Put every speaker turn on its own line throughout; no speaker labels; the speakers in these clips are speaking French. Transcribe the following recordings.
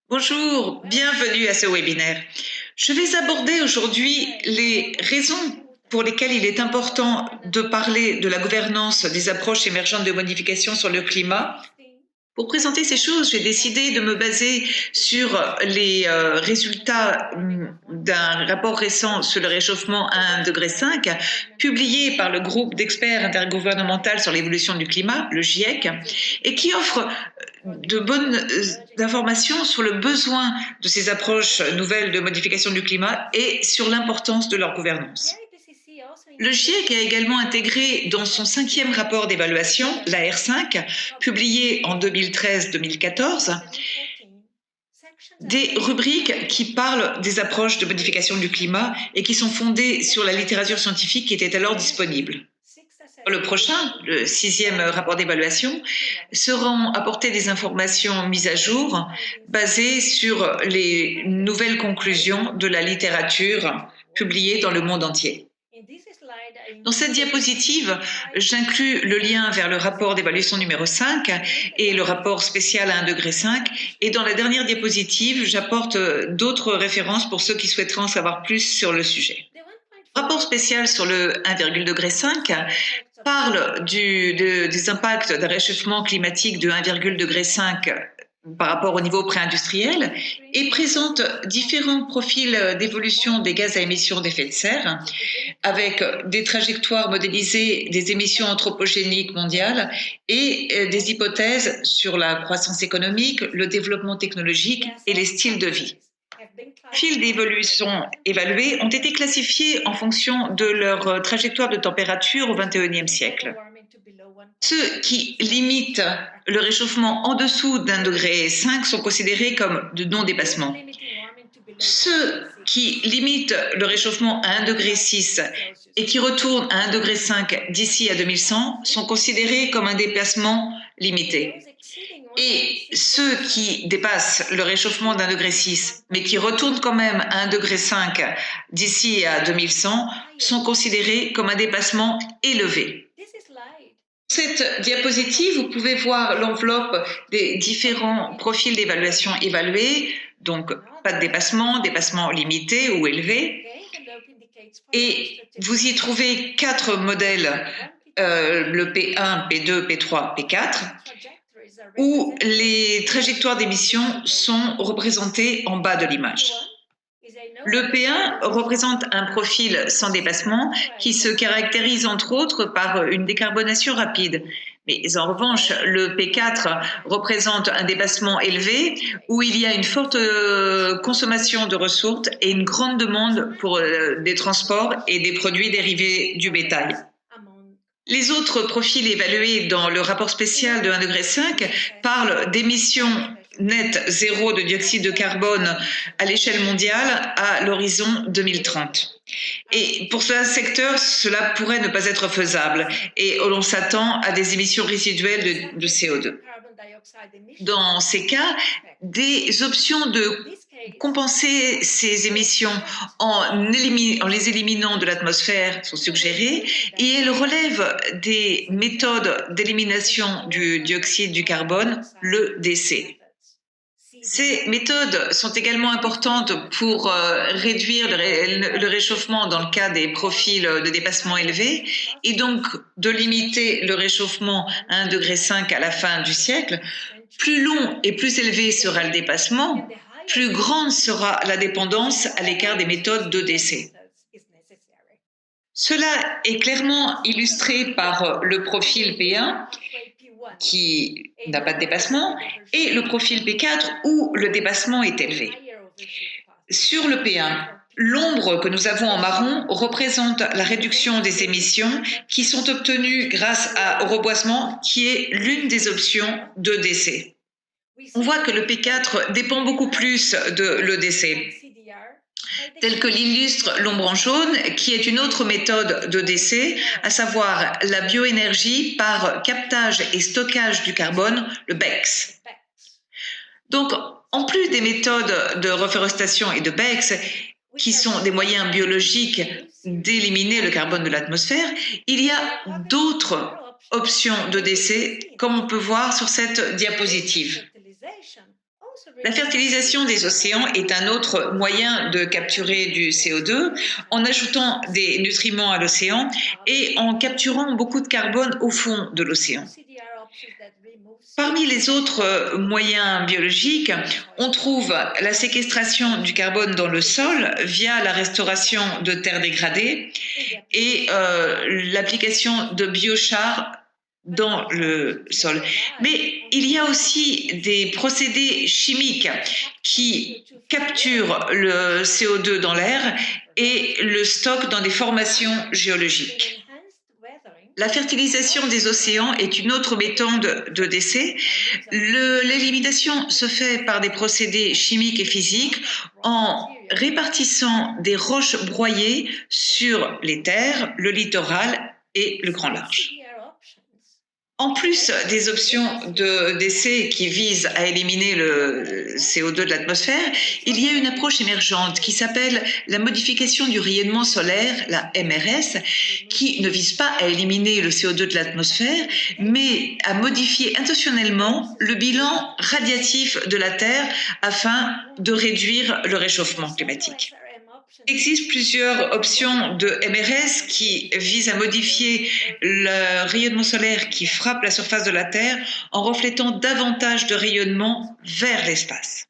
Bonjour, bienvenue à ce webinaire. Je vais aborder aujourd'hui les raisons pour lesquelles il est important de parler de la gouvernance des approches émergentes de modification sur le climat. Pour présenter ces choses, j'ai décidé de me baser sur les résultats d'un rapport récent sur le réchauffement à 1,5 degré, publié par le groupe d'experts intergouvernemental sur l'évolution du climat, le GIEC, et qui offre de bonnes informations sur le besoin de ces approches nouvelles de modification du climat et sur l'importance de leur gouvernance. Le GIEC a également intégré dans son 5e rapport d'évaluation, l'AR5, publié en 2013-2014, des rubriques qui parlent des approches de modification du climat et qui sont fondées sur la littérature scientifique qui était alors disponible. Le prochain, le 6e rapport d'évaluation, seront apportées des informations mises à jour basées sur les nouvelles conclusions de la littérature publiée dans le monde entier. Dans cette diapositive, j'inclus le lien vers le rapport d'évaluation numéro 5 et le rapport spécial à 1,5 degré. Et dans la dernière diapositive, j'apporte d'autres références pour ceux qui souhaiteraient en savoir plus sur le sujet. Le rapport spécial sur le 1,5 degré parle des impacts d'un réchauffement climatique de 1,5 degré par rapport au niveau pré-industriel et présente différents profils d'évolution des gaz à émission d'effet de serre avec des trajectoires modélisées des émissions anthropogéniques mondiales et des hypothèses sur la croissance économique, le développement technologique et les styles de vie. Les profils d'évolution évalués ont été classifiés en fonction de leur trajectoire de température au XXIe siècle. Ceux qui limitent le réchauffement en dessous d'1,5 degré sont considérés comme de non-dépassement. Ceux qui limitent le réchauffement à 1,6 degré et qui retournent à 1,5 degré d'ici à 2100 sont considérés comme un dépassement limité. Et ceux qui dépassent le réchauffement d'1,6 degré, mais qui retournent quand même à 1,5 degré d'ici à 2100, sont considérés comme un dépassement élevé. Sur cette diapositive, vous pouvez voir l'enveloppe des différents profils d'évaluation évalués, donc pas de dépassement, dépassement limité ou élevé. Et vous y trouvez 4 modèles, le P1, P2, P3, P4, où les trajectoires d'émission sont représentées en bas de l'image. Le P1 représente un profil sans dépassement qui se caractérise entre autres par une décarbonation rapide. Mais en revanche, le P4 représente un dépassement élevé où il y a une forte consommation de ressources et une grande demande pour des transports et des produits dérivés du bétail. Les autres profils évalués dans le rapport spécial de 1,5 degré parlent d'émissions net zéro de dioxyde de carbone à l'échelle mondiale à l'horizon 2030. Et pour ce secteur, cela pourrait ne pas être faisable et l'on s'attend à des émissions résiduelles de CO2. Dans ces cas, des options de compenser ces émissions en les éliminant de l'atmosphère sont suggérées et elles relèvent des méthodes d'élimination du dioxyde du carbone, le DC. Ces méthodes sont également importantes pour réduire le réchauffement dans le cas des profils de dépassement élevés et donc de limiter le réchauffement à 1,5 degré à la fin du siècle. Plus long et plus élevé sera le dépassement, plus grande sera la dépendance à l'égard des méthodes d'EDC. Cela est clairement illustré par le profil P1 qui n'a pas de dépassement et le profil P4 où le dépassement est élevé. Sur le P1, l'ombre que nous avons en marron représente la réduction des émissions qui sont obtenues grâce au reboisement qui est l'une des options d'EDC. On voit que le P4 dépend beaucoup plus de l'EDC, tel que l'illustre l'ombre en jaune, qui est une autre méthode d'EDC, à savoir la bioénergie par captage et stockage du carbone, le BECCS. Donc, en plus des méthodes de reforestation et de BECCS, qui sont des moyens biologiques d'éliminer le carbone de l'atmosphère, il y a d'autres options d'EDC, comme on peut voir sur cette diapositive. La fertilisation des océans est un autre moyen de capturer du CO2 en ajoutant des nutriments à l'océan et en capturant beaucoup de carbone au fond de l'océan. Parmi les autres moyens biologiques, on trouve la séquestration du carbone dans le sol via la restauration de terres dégradées et l'application de biochars dans le sol. Mais il y a aussi des procédés chimiques qui capturent le CO2 dans l'air et le stockent dans des formations géologiques. La fertilisation des océans est une autre méthode de décès. L'élimination se fait par des procédés chimiques et physiques en répartissant des roches broyées sur les terres, le littoral et le grand large. En plus des options de décès qui visent à éliminer le CO2 de l'atmosphère, il y a une approche émergente qui s'appelle la modification du rayonnement solaire, la MRS, qui ne vise pas à éliminer le CO2 de l'atmosphère, mais à modifier intentionnellement le bilan radiatif de la Terre afin de réduire le réchauffement climatique. Il existe plusieurs options de MRS qui visent à modifier le rayonnement solaire qui frappe la surface de la Terre en reflétant davantage de rayonnement vers l'espace.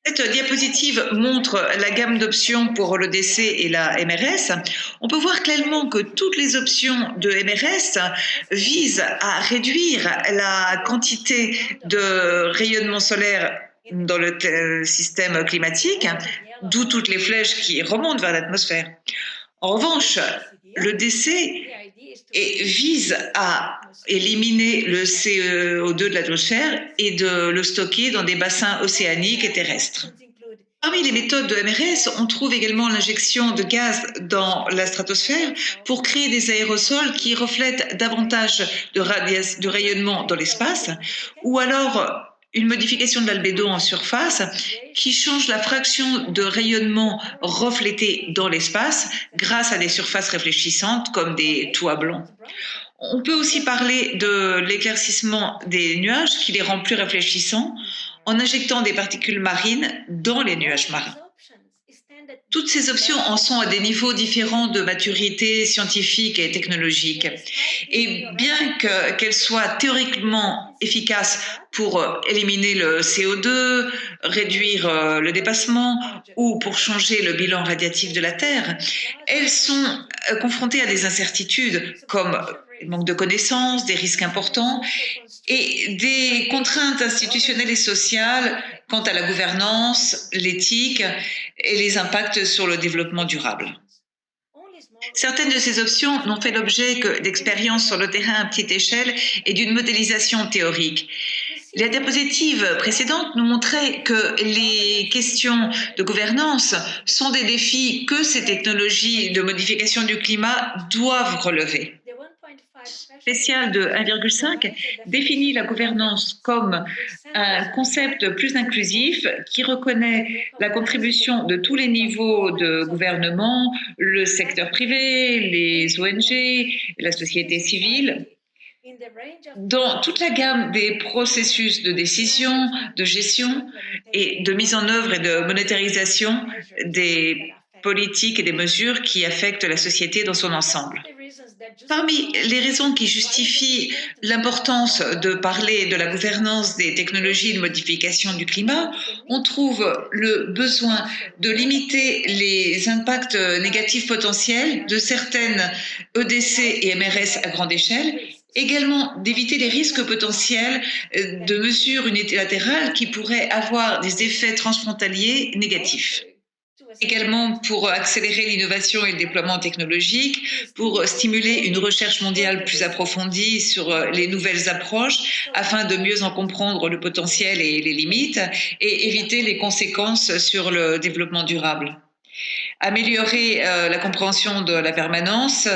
Cette diapositive montre la gamme d'options pour le décès et la MRS. On peut voir clairement que toutes les options de MRS visent à réduire la quantité de rayonnement solaire dans le système climatique, d'où toutes les flèches qui remontent vers l'atmosphère. En revanche, le décès vise à éliminer le CO2 de l'atmosphère et de le stocker dans des bassins océaniques et terrestres. Parmi les méthodes de MRS, on trouve également l'injection de gaz dans la stratosphère pour créer des aérosols qui reflètent davantage de rayonnement dans l'espace, ou alors une modification de l'albédo en surface qui change la fraction de rayonnement reflété dans l'espace grâce à des surfaces réfléchissantes comme des toits blancs. On peut aussi parler de l'éclaircissement des nuages qui les rend plus réfléchissants en injectant des particules marines dans les nuages marins. Toutes ces options en sont à des niveaux différents de maturité scientifique et technologique. Et bien qu'elles soient théoriquement efficaces pour éliminer le CO2, réduire le dépassement ou pour changer le bilan radiatif de la Terre, elles sont confrontées à des incertitudes comme le manque de connaissances, des risques importants et des contraintes institutionnelles et sociales quant à la gouvernance, l'éthique et les impacts sur le développement durable. Certaines de ces options n'ont fait l'objet que d'expériences sur le terrain à petite échelle et d'une modélisation théorique. La diapositive précédente nous montrait que les questions de gouvernance sont des défis que ces technologies de modification du climat doivent relever. Spécial de 1,5 définit la gouvernance comme un concept plus inclusif qui reconnaît la contribution de tous les niveaux de gouvernement, le secteur privé, les ONG, la société civile, dans toute la gamme des processus de décision, de gestion et de mise en œuvre et de monétarisation des politiques et des mesures qui affectent la société dans son ensemble. Parmi les raisons qui justifient l'importance de parler de la gouvernance des technologies de modification du climat, on trouve le besoin de limiter les impacts négatifs potentiels de certaines EDC et MRS à grande échelle, également d'éviter les risques potentiels de mesures unilatérales qui pourraient avoir des effets transfrontaliers négatifs. Également pour accélérer l'innovation et le déploiement technologique, pour stimuler une recherche mondiale plus approfondie sur les nouvelles approches afin de mieux en comprendre le potentiel et les limites et éviter les conséquences sur le développement durable. Améliorer la compréhension de la permanence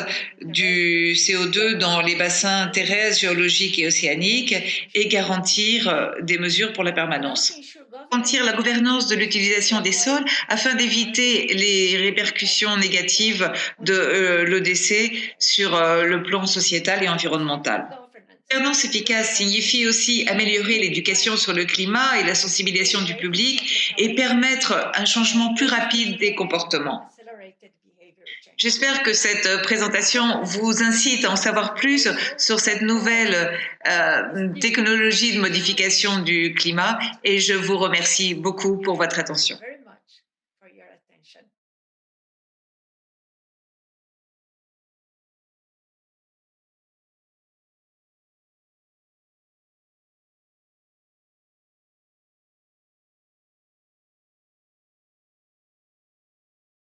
du CO2 dans les bassins terrestres, géologiques et océaniques et garantir des mesures pour la permanence. Garantir la gouvernance de l'utilisation des sols afin d'éviter les répercussions négatives de l'EDC sur le plan sociétal et environnemental. Gouvernance efficace signifie aussi améliorer l'éducation sur le climat et la sensibilisation du public et permettre un changement plus rapide des comportements. J'espère que cette présentation vous incite à en savoir plus sur cette nouvelle technologie de modification du climat et je vous remercie beaucoup pour votre attention.